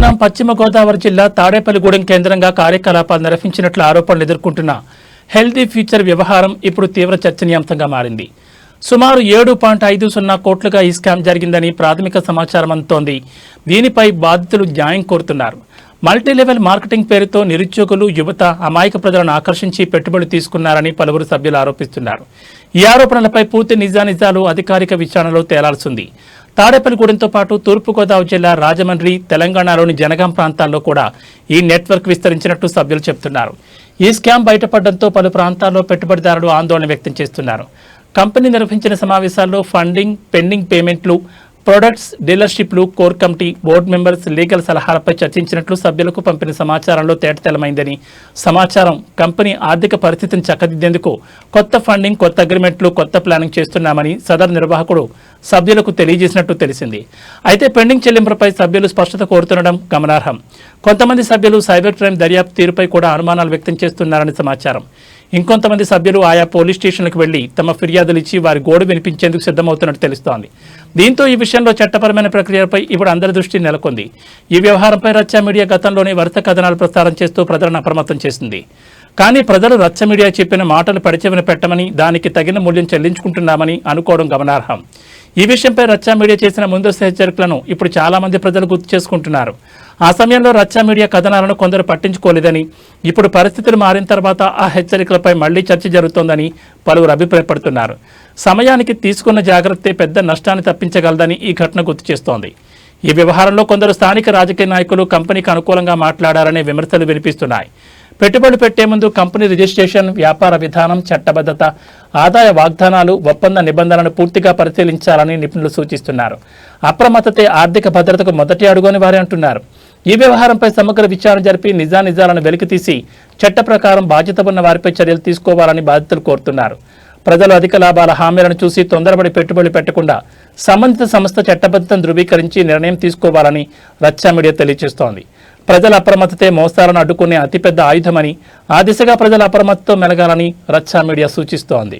మధ్యాహ్నం పశ్చిమ గోదావరి జిల్లా తాడేపల్లిగూడెం కేంద్రంగా కార్యకలాపాలు నిర్వహించినట్లు ఆరోపణలు ఎదుర్కొంటున్న హెల్దీ ఫ్యూచర్ వ్యవహారం ఇప్పుడు తీవ్ర చర్చనీయాంశంగా మారింది. సుమారు 7.50 కోట్లుగా ఈ స్కామ్ జరిగిందని ప్రాథమిక సమాచారం అందుతోంది. దీనిపై బాధితులు న్యాయం కోరుతున్నారు. మల్టీలెవెల్ మార్కెటింగ్ పేరుతో నిరుద్యోగులు, యువత, అమాయక ప్రజలను ఆకర్షించి పెట్టుబడి తీసుకున్నారని పలువురు సభ్యులు ఆరోపిస్తున్నారు. ఈ ఆరోపణలపై పూర్తి నిజానిజాలు అధికారిక విచారణలో తేలాల్సింది. తాడేపల్లిగూడెంతో పాటు తూర్పుగోదావరి జిల్లా, రాజమండ్రి, తెలంగాణలోని జనగాం ప్రాంతాల్లో కూడా ఈ నెట్వర్క్ విస్తరించినట్టు సభ్యులు చెబుతున్నారు. ఈ స్కామ్ బయటపడడంతో పలు ప్రాంతాల్లో పెట్టుబడిదారులు ఆందోళన వ్యక్తం చేస్తున్నారు. కంపెనీ నిర్వహించిన సమావేశాల్లో ఫండింగ్, పెండింగ్ పేమెంట్లు, ప్రొడక్ట్స్, డీలర్షిప్లు, core committee, board members, legal సలహాలపై చర్చించినట్లు సభ్యులకు పంపిన సమాచారంలో తేటతెల్లమైందని సమాచారం. కంపెనీ ఆర్థిక పరిస్థితిని చక్కదిద్దేందుకు కొత్త ఫండింగ్, కొత్త అగ్రిమెంట్లు, కొత్త ప్లానింగ్ చేస్తున్నామని సదరు నిర్వాహకుడు సభ్యులకు తెలియజేసినట్టు తెలిసింది. అయితే పెండింగ్ చెల్లింపులపై సభ్యులు స్పష్టత కోరుతుండడం గమనార్హం. కొంతమంది సభ్యులు సైబర్ క్రైమ్ దర్యాప్తు తీరుపై కూడా అనుమానాలు వ్యక్తం చేస్తున్నారని సమాచారం. ఇంకొంతమంది సభ్యులు ఆయా పోలీస్ స్టేషన్లకు వెళ్లి తమ ఫిర్యాదులు ఇచ్చి వారి గోడు వినిపించేందుకు సిద్ధమవుతున్నట్టు తెలుస్తోంది. దీంతో ఈ విషయంలో చట్టపరమైన ప్రక్రియపై ఇప్పుడు అందరి దృష్టి నెలకొంది. ఈ వ్యవహారంపై రచ్చ మీడియా గతంలోనే వరుస కథనాలు ప్రసారం చేస్తూ ప్రజలను అప్రమత్తం చేసింది. కానీ ప్రజలు రచ్చ మీడియా చెప్పిన మాటలు పడిచెవిన పెట్టమని, దానికి తగిన మూల్యం చెల్లించుకుంటున్నామని అనుకోవడం గమనార్హం. ఈ విషయంపై రచ్చ మీడియా చేసిన ముందస్తు హెచ్చరికలను ఇప్పుడు చాలా మంది ప్రజలు గుర్తు చేసుకుంటున్నారు. ఆ సమయంలో రచ్చ మీడియా కథనాలను కొందరు పట్టించుకోలేదని, ఇప్పుడు పరిస్థితులు మారిన తర్వాత ఆ హెచ్చరికలపై మళ్లీ చర్చ జరుగుతోందని పలువురు అభిప్రాయపడుతున్నారు. సమయానికి తీసుకున్న జాగ్రత్తే పెద్ద నష్టాన్ని తప్పించగలదని ఈ ఘటన గుర్తు చేస్తోంది. ఈ వ్యవహారంలో కొందరు స్థానిక రాజకీయ నాయకులు కంపెనీకి అనుకూలంగా మాట్లాడారనే విమర్శలు వినిపిస్తున్నాయి. పెట్టుబడి పెట్టే ముందు కంపెనీ రిజిస్ట్రేషన్, వ్యాపార విధానం, చట్టబద్ధత, ఆదాయ వాగ్దానాలు, ఒప్పంద నిబంధనలను పూర్తిగా పరిశీలించాలని నిపుణులు సూచిస్తున్నారు. అప్రమత్తతే ఆర్థిక భద్రతకు మొదటి అడుగుని వారే అంటున్నారు. ఈ వ్యవహారంపై సమగ్ర విచారణ జరిపి నిజానిజాలను వెలికితీసి చట్ట ప్రకారం బాధ్యత ఉన్న వారిపై చర్యలు తీసుకోవాలని బాధితులు కోరుతున్నారు. ప్రజలు అధిక లాభాల హామీలను చూసి తొందరపడి పెట్టుబడి పెట్టకుండా సంబంధిత సంస్థ చట్టబద్ధతను ధృవీకరించి నిర్ణయం తీసుకోవాలని రచ్చ మీడియా తెలియజేస్తోంది. ప్రజల అప్రమత్తతే మోసాలను అడ్డుకునే అతిపెద్ద ఆయుధమని, ఆ దిశగా ప్రజల అప్రమత్తతో మెలగాలని రచ్చ మీడియా సూచిస్తోంది.